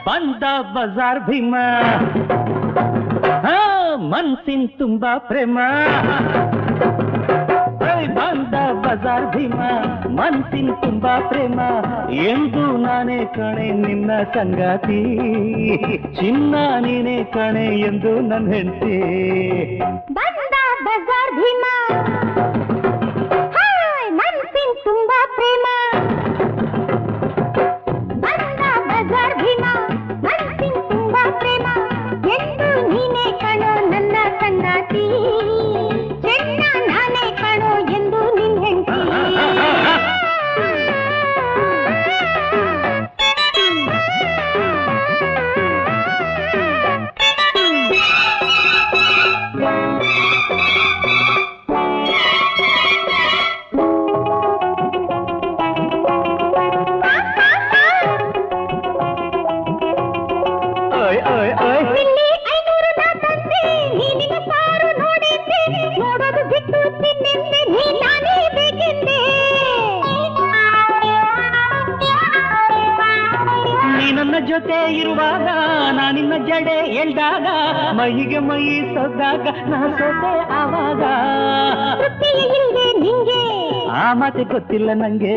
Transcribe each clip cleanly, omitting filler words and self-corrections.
ಬಂದ ಬಜಾರ್ ಭೀಮ ಮನ್ಸಿನ ತುಂಬಾ ಪ್ರೇಮ ಬಂದ ಬಜಾರ್ ಭೀಮ ಮನ್ಸಿನ ತುಂಬಾ ಪ್ರೇಮ ಎಂದು ನಾನೇ ಕಣೆ ನಿನ್ನ ಸಂಗಾತಿ ಚಿನ್ನ ನೀನೇ ಕಣೆ ಎಂದು ನನ್ನ ಹೆಂಡತಿ ಬಂದ ಬಜಾರ್ ಭೀಮ ಮನ್ಸಿನ ತುಂಬಾ ಪ್ರೇಮ ಬಂದ ಬಜಾರ್ ಭೀಮ ಮನ್ಸಿನ ತುಂಬಾ ಪ್ರೇಮ ಎಂದು ನೀನೇ ಕಣೋ ನನ್ನ ಸಂಗಾತಿ ಚೆನ್ನ ನಾನೇ ಕಣೋ ಎಂದು ನಿನ್ ಹೆಂಡತಿ ಜೊತೆ ಇರುವಾಗ ನಾನಿನ್ನ ಜಡೆ ಎಲ್ದಾಗ ಮೈಗೆ ಮೈ ಸೊದ್ದಾಗ ನಾ ಸೋತೆ ಆವಾಗ ನಿಂಗೆ ಆ ಮಾತೆ ಗೊತ್ತಿಲ್ಲ ನಂಗೆ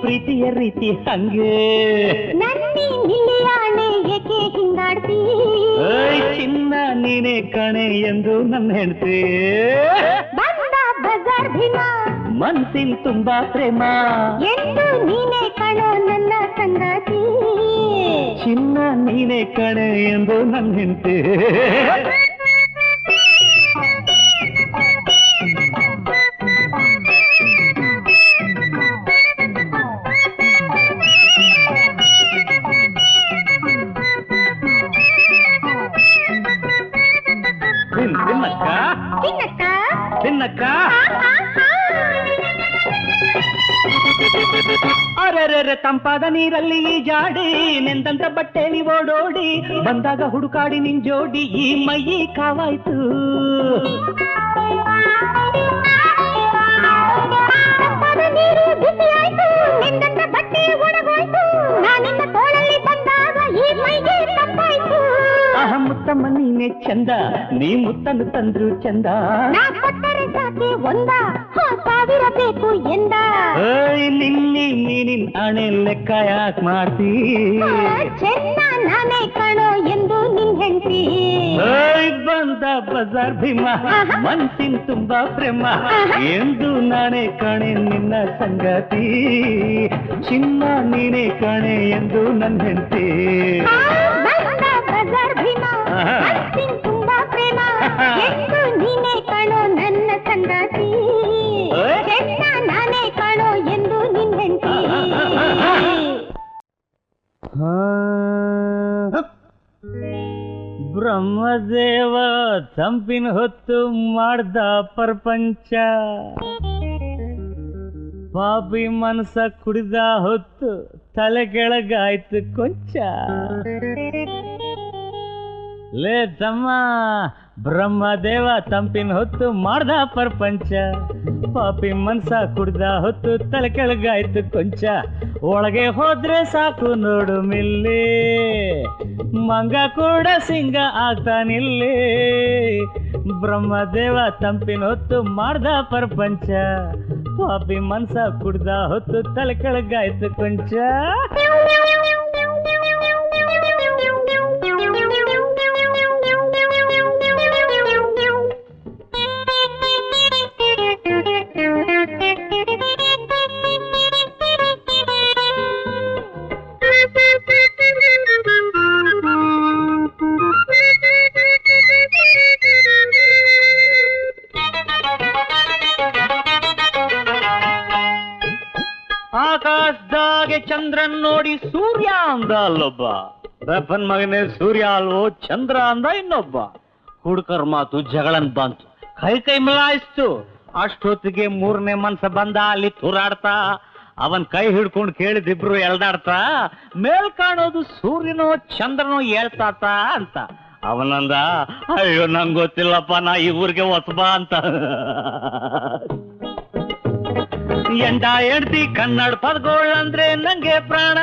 ಪ್ರೀತಿಯ ರೀತಿ ಹಂಗೆ ನನ್ನಿ ನಿಲ್ಲಿಯಾಣೆ ಏಕೆ ಹಿಂಗಾಡ್ತಿ ಚಿನ್ನ ನೀನೇ ಕಣೆ ಎಂದು ನನ್ನ ಹೆಂಡತಿ ಬಂದ ಬಜಾರ್ ಭೀಮ ಮನ್ಸಿನ ತುಂಬಾ ಪ್ರೇಮ ಎಂದು ನೀನೇ ಕಣೋ ನನ್ನ ಸಂಗಾತಿ ಚಿನ್ನ ನೀನೇ ಕಣೆ ಎಂದು ನನ್ನ ಹೆಂಡತಿ ತಿನ್ನಕ್ಕ ತಿನ್ನಕ್ಕ ತಿನ್ನಕ್ಕ ಅರೆರೆ ತಂಪಾದ ನೀರಲ್ಲಿ ಜಾಡಿ ನೆಂದಂತ ಬಟ್ಟೆಲಿ ಓಡೋಡಿ ಬಂದಾಗ ಹುಡುಕಾಡಿ ನಿನ್ ಜೋಡಿ ಈ ಮೈ ಕಾವಾಯ್ತು ನೀರು ಬಿಸಿಯಾಯ್ತು ನೆಂದಂತ ಬಟ್ಟೆ ಒಣಗೋಯ್ತು ನಾನಿನ್ನ ತೋಳಲ್ಲಿ ಬಂದಾಗ ಈ ಮೈಗೆ ತಂಪಾಯ್ತು ಮುತ್ತಮ್ಮ ನೀನೆ ಚಂದ ನೀ ಮುತ್ತನ್ನು ತಂದ್ರು ಚಂದ ನಾ ಕೊಟ್ಟರೆ ಸಾಕೆ ಒಂದ ಸಾವಿರ ಬೇಕು ಎಂದ ನಿನ್ನಿ ನೀನಿನ್ ಹಣೆ ಲೆಕ್ಕ ಯಾಕೆ ಮಾಡ್ತೀ ಚೆನ್ನ ನಾನೇ ಕಣೋ ಎಂದು ನಿನ್ ಹೆಂಡತಿ ಬಂದ ಬಜಾರ್ ಭೀಮ ಮನ್ಸಿನ ತುಂಬಾ ಪ್ರೇಮ ಎಂದು ನಾನೇ ಕಣೆ ನಿನ್ನ ಸಂಗತಿ ಚಿನ್ನ ನೀನೇ ಕಣೆ ಎಂದು ನನ್ನ ಹೆಂಡತಿ ಬಂದ ಬಜಾರ್ ಭೀಮ ಮನ್ಸಿನ ತುಂಬಾ ಪ್ರೇಮ ಎಂದು ನೀನೇ ಕಣೋ ನನ್ನ ಸಂಗಾತಿ ಚೆನ್ನ ನಾನೇ ಕಣೋ ಎಂದು ನಿನ್ ಹೆಂಡತಿ ಬ್ರಹ್ಮದೇವ ತಂಪಿನ ಹೊತ್ತು ಮಾಡ್ದ ಪ್ರಪಂಚ ಪಾಪಿ ಮನಸ ಕುಡಿದ ಹೊತ್ತು ತಲೆ ಕೆಳಗಾಯ್ತು ಕೊಂಚ ಲೇ ತಮ್ಮ ಬ್ರಹ್ಮದೇವ ತಂಪಿನ ಹೊತ್ತು ಮಾಡ್ದ ಪ್ರಪಂಚ ಪಾಪಿ ಮನ್ಸ ಕುಡ್ದ ಹೊತ್ತು ತಲೆ ಕೆಳಗಾಯ್ತು ಕೊಂಚ ಒಳಗೆ ಹೋದ್ರೆ ಸಾಕು ನೋಡು ಮಿಲ್ಲಿ ಮಂಗ ಕೂಡ ಸಿಂಗ ಆಗ್ತಾನಿಲ್ಲಿ ಬ್ರಹ್ಮದೇವ ತಂಪಿನ ಹೊತ್ತು ಮಾಡ್ದ ಪ್ರಪಂಚ ಪಾಪಿ ಮನ್ಸ ಕುಡ್ದ ಹೊತ್ತು ತಲೆ ಕೆಳಗಾಯ್ತು ಕೊಂಚ ಆಕಾಶದಾಗೆ ಚಂದ್ರನ್ ನೋಡಿ ಸೂರ್ಯ ಅಂದ ಅಲ್ಲೊಬ್ಬ ರಪ್ಪನ್ ಮಗನೇ ಸೂರ್ಯ ಅಲ್ವೋ ಚಂದ್ರ ಅಂದ ಇನ್ನೊಬ್ಬ ಹುಡುಕರ್ ಮಾತು ಜಗಳನ್ ಬಂತು ಕೈ ಕೈ ಮಿಲಾಯಿಸ್ತು ಅಷ್ಟೊತ್ತಿಗೆ ಮೂರನೇ ಮನ್ಸ ಬಂದ ಅಲ್ಲಿ ತೂರಾಡ್ತಾ ಅವನ್ ಕೈ ಹಿಡ್ಕೊಂಡು ಕೇಳಿದಿಬ್ರು ಎಳ್ದಾಡ್ತಾ ಮೇಲ್ ಕಾಣೋದು ಸೂರ್ಯನೋ ಚಂದ್ರನೋ ಹೇಳ್ತಾತ ಅಂತ ಅವನಂದ ಅಯ್ಯೋ ನಂಗೆ ಗೊತ್ತಿಲ್ಲಪ್ಪ ನಾ ಈ ಊರಿಗೆ ಹೊಸಬಾ ಅಂತ ಎಂಡ ಎಡ್ದಿ ಕನ್ನಡ ಪದಗಳಂದ್ರೆ ನಂಗೆ ಪ್ರಾಣ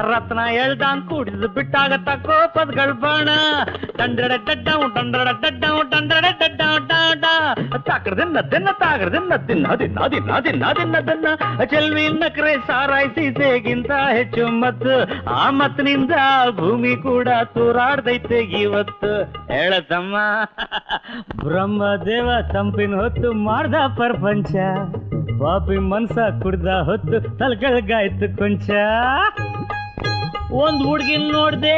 ರತ್ನ ಎಳ್ದಂಗ್ ಕುಡಿದು ಬಿಟ್ಟಾಗ ತಕ್ಕೋ ಪದಗಳ ಬಾಣ ಡಂಡಡ ಡಡ್ಡಾವ್ ಡಂಡಡ ಡಡ್ಡಾವ್ ಡಂಡಡ ಡಡ್ಡಾವ್ ಡಾಡ ತಾಕರ್ದಿನ್ನ ದಿನ್ನ ತಾಕರ್ದಿನ್ನ ದಿನ್ನ ದಿನ್ನ ದಿನ್ನ ದಿನ್ನ ದಿನ್ನ ದಿನ್ನ ಚೆಲ್ವಿ ನಕ್ರೆ ಸಾರಾಯಿಸಿ ಸೇಗಿಂತ ಹೆಚ್ಚು ಮತ್ತು ಆ ಮತ್ತಿನಿಂದ ಭೂಮಿ ಕೂಡ ತೂರಾಡ್ದೈತೆ ಇವತ್ತು ಹೇಳತಮ್ಮ ಬ್ರಹ್ಮದೇವ ತಂಪಿನ ಹೊತ್ತು ಮಾಡ್ದ ಪ್ರಪಂಚ ಪಾಪಿ ಮನ್ಸ ಕುಡ್ದ ಹೊತ್ತು ತಲ್ಕಳ್ಗಾಯ್ತು ಕೊಂಚ ಒಂದ್ ಹುಡ್ಗಿನ್ ನೋಡ್ದೆ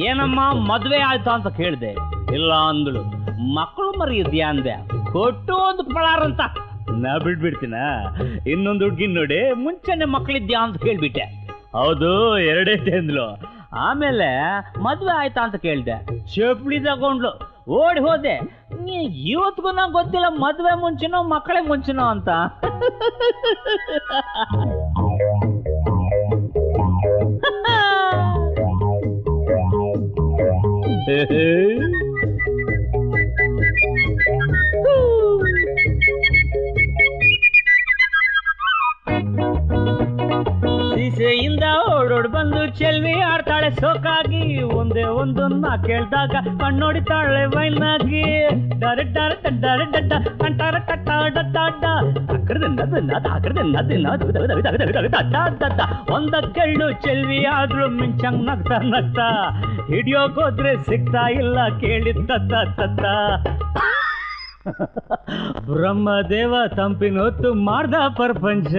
ಏನಮ್ಮ ಮದ್ವೆ ಆಯ್ತು ಅಂತ ಕೇಳ್ದೆ ಇಲ್ಲ ಅಂದಳು ಮಕ್ಕಳು ಮರಿ ಇದ್ಯಾ ಅಂದೆ ಕೊಟ್ಟು ಒಂದು ಪಳಾರಂತ ನಾ ಬಿಡ್ಬಿಡ್ತೀನ ಇನ್ನೊಂದು ಹುಡ್ಗಿನ್ ನೋಡಿ ಮುಂಚೆನೆ ಮಕ್ಳಿದ್ಯಾ ಅಂತ ಕೇಳ್ಬಿಟ್ಟೆ ಹೌದು ಎರಡೈತೆ ಅಂದ್ಲು ಆಮೇಲೆ ಮದ್ವೆ ಆಯ್ತಾ ಅಂತ ಕೇಳ್ದೆ ಚಪ್ಪಲಿ ತಗೊಂಡ್ಲು ಓಡಿ ಹೋದೆ ಇವತ್ತಿಗೂ ನಂಗೆ ಗೊತ್ತಿಲ್ಲ ಮದ್ವೆ ಮುಂಚೆನೋ ಮಕ್ಕಳೇ ಮುಂಚೆನೋ ಅಂತ ಸೀಸೆಯಿಂದ ಓಡೋಡ್ ಬಂದು ಚೆಲ್ವಿ ಆಡ್ತಾಳೆ ಸೋಕಾಗಿ ಒಂದೇ ಒಂದನ್ನ ಕೇಳ್ದಾಗ ಕಣ್ಣೋಡಿತಾಳೆ ವೈನಾಗಿ ಡರೆ ಡರೆ ಡರೆ ಡಡ್ಡ ಕಂಟಾರ ಕಟ್ಟ ಡಡ್ಡ ಒಂದ ಕೆಳ್ಳು ಚೆಲ್ವಿ ಆದ್ರೂ ಮಿಂಚಂಗ್ ನಗ್ತಾ ನಗ್ತಾ ಹಿಡಿಯೋಕೋದ್ರೆ ಸಿಗ್ತಾ ಇಲ್ಲ ಕೇಳಿದ್ದ ಬ್ರಹ್ಮದೇವ ತಂಪಿನ ಹೊತ್ತು ಮಾಡ್ದ ಪ್ರಪಂಚ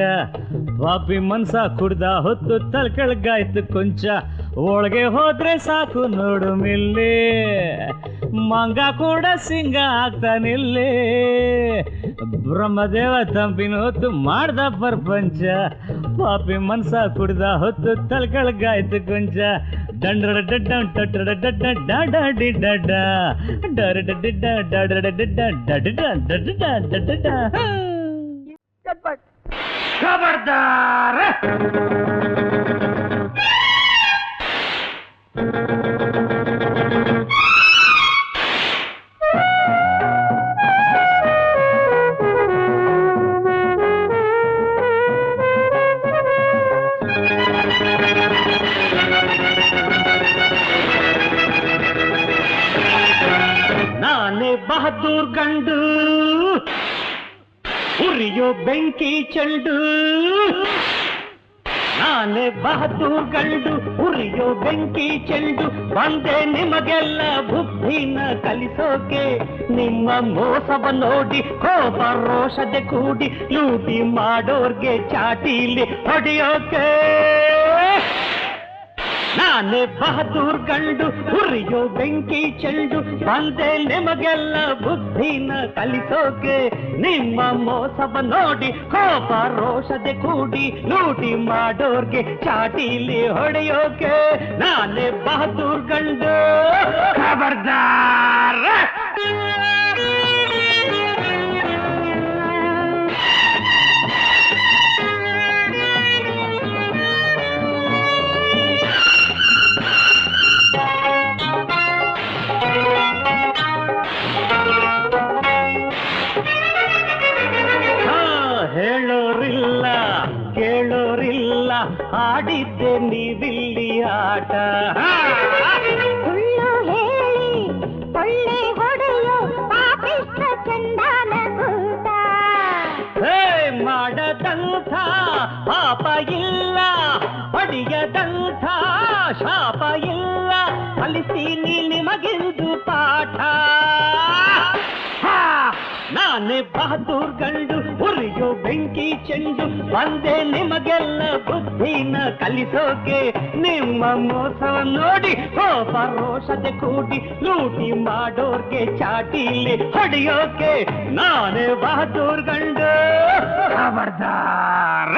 ಪಾಪಿ ಮನ್ಸ ಕುಡ್ದ ಹೊತ್ತು ತಲ್ಕಳ್ಗಾಯ್ತು ಕೊಂಚ ಒಳಗೆ ಹೋದ್ರೆ ಸಾಕು ನೋಡು ಮಿಲ್ಲಿ ಮಂಗ ಕೂಡ ಸಿಂಗ ಆಗ್ತಾನಿಲ್ಲಿ ಬ್ರಹ್ಮದೇವ ತಂಪಿನ ಹೊತ್ತು ಮಾಡ್ದ ಪ್ರಪಂಚ ಪಾಪಿ ಮನ್ಸ ಕುಡ್ದ ಹೊತ್ತು ತಲ್ಕಳ್ಗಾಯ್ತು ಕೊಂಚ ಡಂಡ್ರ ಡಡ್ಡ ಡಡ್ಡ ಡಡ್ಡ ಡಾಡಿ ಡಡ್ಡ ಡರ ಡಡ್ಡ ಡಡ ಡಡ್ಡ ಡಡ್ಡ ಖಬರ್ದಾರ ನಾನೇ ಬಹದ್ದೂರ್ ಗಂಡು ಉರಿಯೋ ಬೆಂಕಿ ಚೆಂಡು ನಾನೇ ಬಹದ್ದೂರ್ ಗಂಡು ಉರಿಯೋ ಬೆಂಕಿ ಚೆಂಡು ಬಂದೆ ನಿಮಗೆಲ್ಲ ಬುದ್ಧಿನ ಕಲಿಸೋಕೆ ನಿಮ್ಮ ಮೋಸವ ನೋಡಿ ಕೋಪ ರೋಷದೆ ಕೂಡಿ ಲೂಟಿ ಮಾಡೋರ್ಗೆ ಚಾಟಿಲಿ ಹೊಡೆಯೋಕೆ ನಾನೇ ಬಹದ್ದೂರ್ ಗಂಡು ಉರಿಯೋ ಬೆಂಕಿ ಚೆಂಡು ಬಂದೆ ನಿಮಗೆಲ್ಲ ಬುದ್ಧಿನ ಕಲಿಸೋಕೆ ನಿಮ್ಮ ಮೋಸವ ನೋಡಿ ಕೋಪ ರೋಷದೆ ಕೂಡಿ ಲೂಟಿ ಮಾಡೋರ್ಗೆ ಚಾಟಿಲಿ ಹೊಡೆಯೋಕೆ ನಾನೇ ಬಹದ್ದೂರ್ ಗಂಡು ಖಬರ್ದಾರ ಹೇಳೋರಿಲ್ಲ ಕೇಳೋರಿಲ್ಲ ಆಡಿದ್ದೆ ನೀವಿಲ್ಲಿ ಆಟ ಸುಳ್ಳು ಹೇಳಿ ಕೊಳ್ಳೆ ಹೊಡೆಯೋ ಪಾಪಿಷ್ಠ ಚಂದಾನ ಕೂಟ ಮಾಡದಂಥ ಪಾಪ ಇಲ್ಲ ಹೊಡೆಯದಂಥ ಶಾಪ ಇಲ್ಲ ಕಲಿಸ್ತೀನಿ ನಿಮಗಿಂದು ಪಾಠ ನಾನೇ ಬಹದ್ದೂರ್ ಗಂಡು ಉರಿಯೋ ಬೆಂಕಿ ಚೆಂಡು ಬಂದೆ ನಿಮಗೆಲ್ಲ ಬುದ್ಧಿನ ಕಲಿಸೋಕೆ ನಿಮ್ಮ ಮೋಸ ನೋಡಿ ಕೋಪ ರೋಷತೆ ಕೂಡಿ ಲೂಟಿ ಮಾಡೋರ್ಗೆ ಚಾಟಿಲಿ ಹೊಡೆಯೋಕೆ ನಾನೇ ಬಹದ್ದೂರ್ ಗಂಡು ಖಬರ್ದಾರ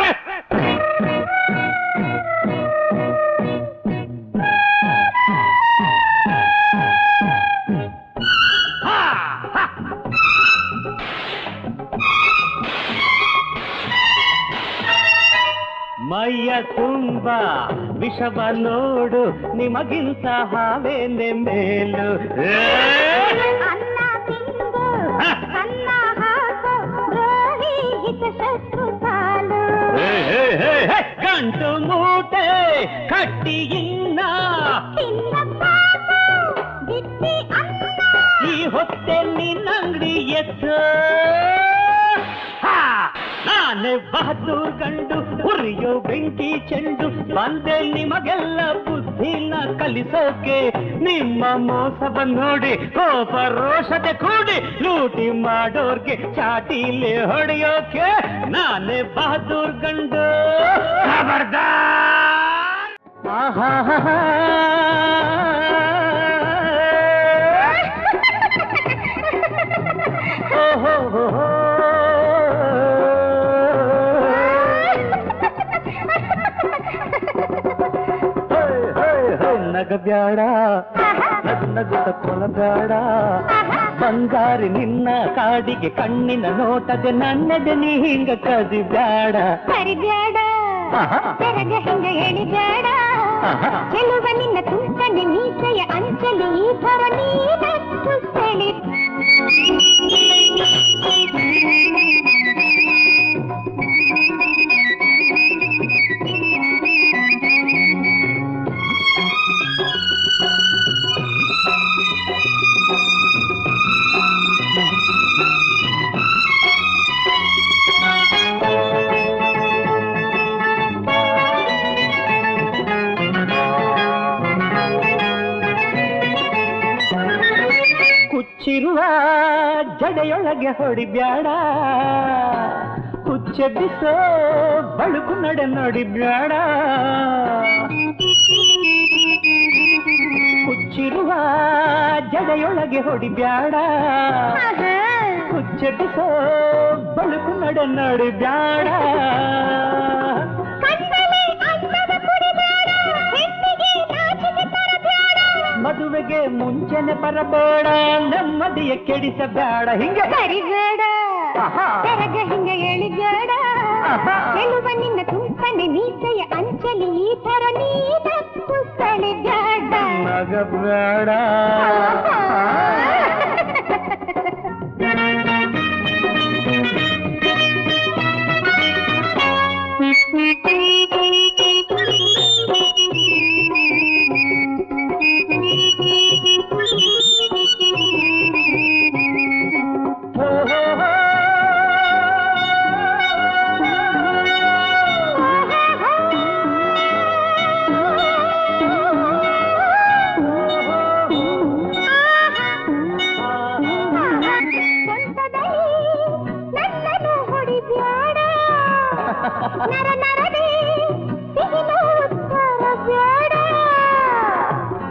ಮೈಯ ತುಂಬ ವಿಷವ ನೋಡು ನಿಮಗಿಂತ ಹಾವೇನೆ ಮೇಲು ಅನ್ನ ತಿಂದು ಅನ್ನ ಹಾಕೋ ದ್ರೋಹಿ ಹಿತ ಶತ್ರು ಸಾಲು ಗಂಟು ಮೂಟೆ ಕಟ್ಟಿ ಇನ್ನ ಈ ಹೊತ್ತೆ ನಿನ್ನಂಗಡಿ ಎತ್ತು ನಾನೇ ಬಹದ್ದೂರ್ ಗಂಡು ಉರಿಯೋ ಬೆಂಕಿ ಚೆಂಡು ಬಂದೆ ನಿಮಗೆಲ್ಲ ಬುದ್ಧಿನ ಕಲಿಸೋಕೆ ನಿಮ್ಮ ಮೋಸವ ನೋಡಿ ಕೋಪ ರೋಷತೆ ಕೂಡಿ ಲೂಟಿ ಮಾಡೋರ್ಗೆ ಚಾಟಿಲೆ ಹೊಡೆಯೋಕೆ ನಾನೇ ಬಹದ್ದೂರ್ ಗಂಡು ಖಬರ್ದಾರ್ ನಗಬ್ಯಾಡ ನಗುತ್ತ ಕೊಲಬ್ಯಾಡ ಬಂಗಾರಿ ನಿನ್ನ ಕಾಡಿಗೆ ಕಣ್ಣಿನ ನೋಟದೆ ನನ್ನದೆ ನೀ ಹಿಂಗ ಕದಿಬ್ಯಾಡ ಕರಿಬ್ಯಾಡ ತೆರಗ ಹಿಂಗ ಎಳಿಬ್ಯಾಡ ಚೆಲುವ ನಿನ್ನ ತುಂಟನೆ ಮೀಸೆಯ ಅಂಚಲಿ ಈ ಥರ ನೀನತ್ತು ಸೆಳಿ ಕುಚ್ಚಿರುವ ಜಡೆಯೊಳಗೆ ಹೊಡಿಬ್ಯಾಡ ಕುಚ್ಚೆ ಬಿಸೋ ಬಳುಕು ನಡೆ ನೋಡಿಬ್ಯಾಡ ಕುಚ್ಚಿರುವ ಜಡೆಯೊಳಗೆ ಹೊಡಿಬ್ಯಾಡ ಕುಚ್ಚೆ ಬಿಸೋ ಬಳುಕು ನಡೆ ನೋಡಿಬ್ಯಾಡ ಮದುವೆಗೆ ಮುಂಚೆನೆ ಬರಬೇಡ ನೆಮ್ಮದಿಯ ಕೆಡಿಸಬೇಡ ಹಿಂಗೆ ಕರಿಬೇಡ ತೆರಗ ಹಿಂಗ ಎಳಿಬೇಡ ಚೆಲುವ ನಿನ್ನ ತುಂಟನೆ ಮೀಸೆಯ ಅಂಚಲಿ ಈ ಥರ ನೀನತ್ತು ಸೆಳಿಬ್ಯಾಡ ನಗಬೇಡ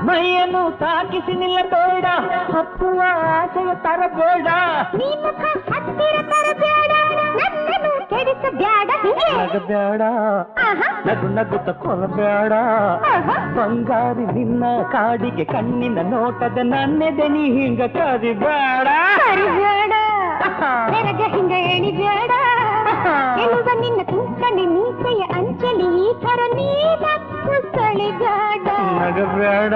ಮೈಯನ್ನು ತಾಕಿಸಿ ನಿಲ್ಲಬೇಡ ಹಪ್ಪುವ ಆಸೆಯ ತರಬೇಡ ಹತ್ತಿರ ತರಬೇಡ ನನ್ನನ್ನು ಕೆಡಿಸಬೇಡ ನಗಬೇಡ ನಗು ನಗುತ್ತ ಕೊಲಬೇಡ ಬಂಗಾರಿ ನಿನ್ನ ಕಾಡಿಗೆ ಕಣ್ಣಿನ ನೋಟದ ನನ್ನೆದೆ ನೀ ಹಿಂಗ ಕರಿಬೇಡ ಕರಿಬೇಡ ತೆರಗ ಹಿಂಗ ಎಳಿಬೇಡ ಚೆಲುವ ನಿನ್ನ ತುಂಟನೆ ಮೀಸೆಯ ಅಂಚಲಿ ಈ ಥರ ನೀನತ್ತು ಸೆಳಿಬೇಡ ನಗಬೇಡ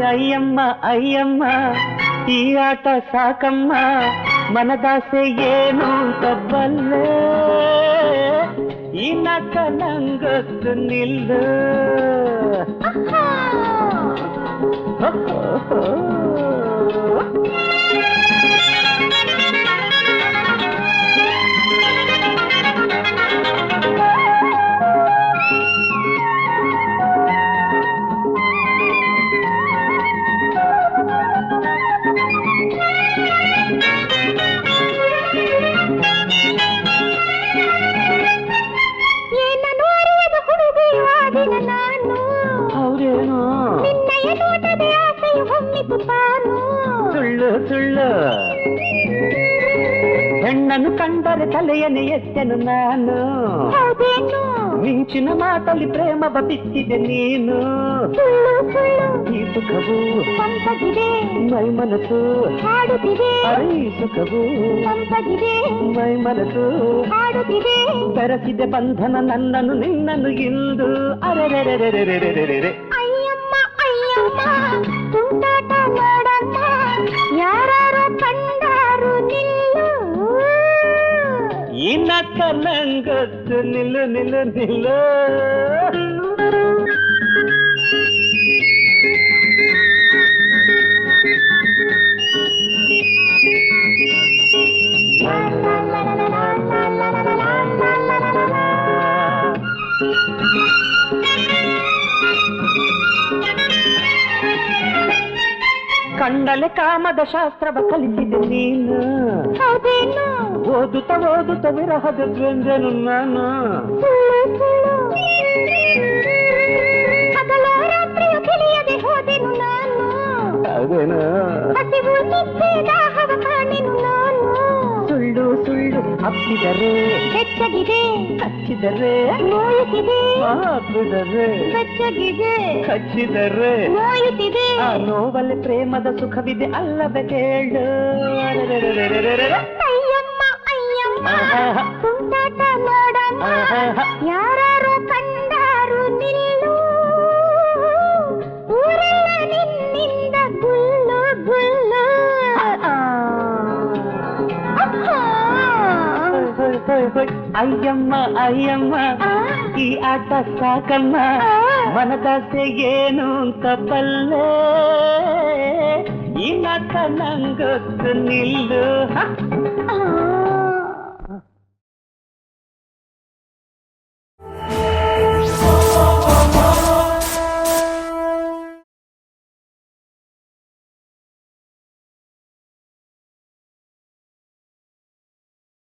ಅಯ್ಯಮ್ಮ ಅಯ್ಯಮ್ಮ ಈ ಆಟ ಸಾಕಮ್ಮ ಮನದಾಸೆ ಏನು ತಬ್ಬಲ್ಲೆ ಈ ನಾಟ ನಂಗೊತ್ತು ನಿಲ್ಲು ಚಿಮ್ಮಿಸುತ್ತಾನು. ಸುಳ್ಳು ಸುಳ್ಳು, ಹೆಣ್ಣನ್ನು ಕಂಡರೆ ತಲೆಯನ್ನು ಎತ್ತೆನು ನಾನು. ಹೌದೇನು? ಮಿಂಚಿನ ಮಾತಲ್ಲಿ ಪ್ರೇಮ ಬಿತ್ತಿದೆ ನೀನು. ಸುಳ್ಳು ಸುಳ್ಳು, ಈ ಸುಖವು ಸಂಪಗಿದೆ, ಮೈ ಮನಸ್ಸು ಹಾಡುತ್ತಿದೆ. ಈ ಸುಖವು ಸಂಪಗಿದೆ, ಮೈ ಮನಸ್ಸು ಹಾಡುತ್ತಿದೆ. ಬೆರೆಸಿದೆ ಬಂಧನ ನನ್ನನ್ನು ನಿನ್ನನ್ನು ಇಂದು. ಅರೆರೆರೆರೆರೆರೆರೆರೆ ಅಯ್ಯಮ್ಮ ಅಯ್ಯಮ್ಮ, ತುಂಟಾಟ ನೋಡಮ್ಮ, ಯಾರು ಕಂಡಾರು ನಿಲ್ಲು. ಈ ನಕ್ಕ ನಂಗೊತ್ತು, ನಿಲ್ಲು ನಿಲ್ಲು ನಿಲ್ಲು. ಕಂಡಲೆ ಕಾಮದ ಶಾಸ್ತ್ರವ ಕಲಿಸಿದೆ ನೀನು. ಹೌದೇನು? ಓದುತ್ತ ಓದುತ್ತ ವಿರಹದ ದ್ವಂದ್ವನು ನಾನು. ಸುಳ್ಳು ಸುಳ್ಳು, ಹಗಲು ರಾತ್ರಿಯು ತಿಳಿಯದೆ ಹೋದೆನು ನಾನು. ಅದೇನು? ಹಸಿವು ನಿದ್ದೆ ದಾಹವ ಕಾಣೆನು ನಾನು. ಸುಳ್ಳು ಸುಳ್ಳು, ಹಪ್ಪಿದರೆ ಬೆಚ್ಚಗಿದೆ, ಹಚ್ಚಿದರೆ ನೋಯುತ್ತಿದೆ. ಹಾಕಿದರೆ ಬೆಚ್ಚಗಿದೆ, ಹಚ್ಚಿದರೆ ನೋಯುತ್ತಿದೆ. ಆ ನೋವಲ್ಲಿ ಪ್ರೇಮದ ಸುಖವಿದೆ ಅಲ್ಲವೇ ಹೇಳು. ಅಯ್ಯಮ್ಮ ಅಯ್ಯಮ್ಮ, ತುಂಟಾಟ ನೋಡಮ್ಮ, ಯಾರು ಕಂಡಾರು ನಿಲ್ಲು. ಊರೆಲ್ಲ ನಿನ್ನಿಂದ ಗುಲ್ಲು ಗುಲ್ಲು. ಅಯ್ಯಮ್ಮ ಅಯ್ಯಮ್ಮ, ಈ ಆಟ ಸಾಕಮ್ಮ, ಮನದಾಸೆ ಏನು ಅಂತ ಬಲ್ಲೆ. ಈ ನಾಟ ನಂಗೊತ್ತು, ನಿಲ್ಲು.